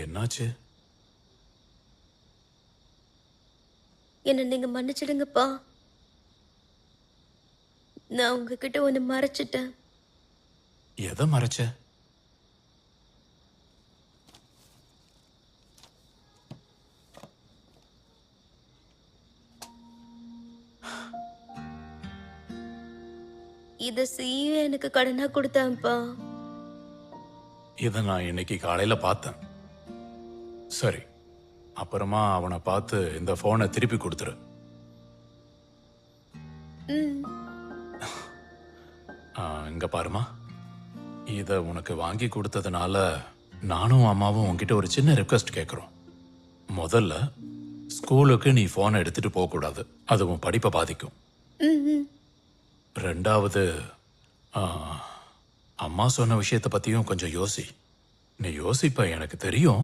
என்னாச்சு? என்ன நீங்க மன்னிச்சிடுங்கப்பா. நான் உங்ககிட்ட ஒண்ணு மறைச்சிட்டேன். எதை மறைச்ச? இத சிஇஓ எனக்கு கடனா கொடுத்தான்ப்பா. இதை நான் இன்னைக்கு காலையில பார்த்தேன். சரி, அப்புறமா அவனை பார்த்து இந்த போனை திருப்பி கொடுத்துரு. ம். இங்க பாருமா, இதை உனக்கு வாங்கி கொடுத்ததுனால நானும் அம்மாவும் உன்கிட்ட ஒரு சின்ன ரெக்வஸ்ட் கேட்குறோம். முதல்ல ஸ்கூலுக்கு நீ போனை எடுத்துட்டு போக கூடாது, அது உன் படிப்பை பாதிக்கும். ம், ம். ரெண்டாவது, ஆ, அம்மா சொன்ன விஷயத்தை பத்தியும் கொஞ்சம் யோசி. நீ யோசிப்ப, எனக்கு தெரியும்.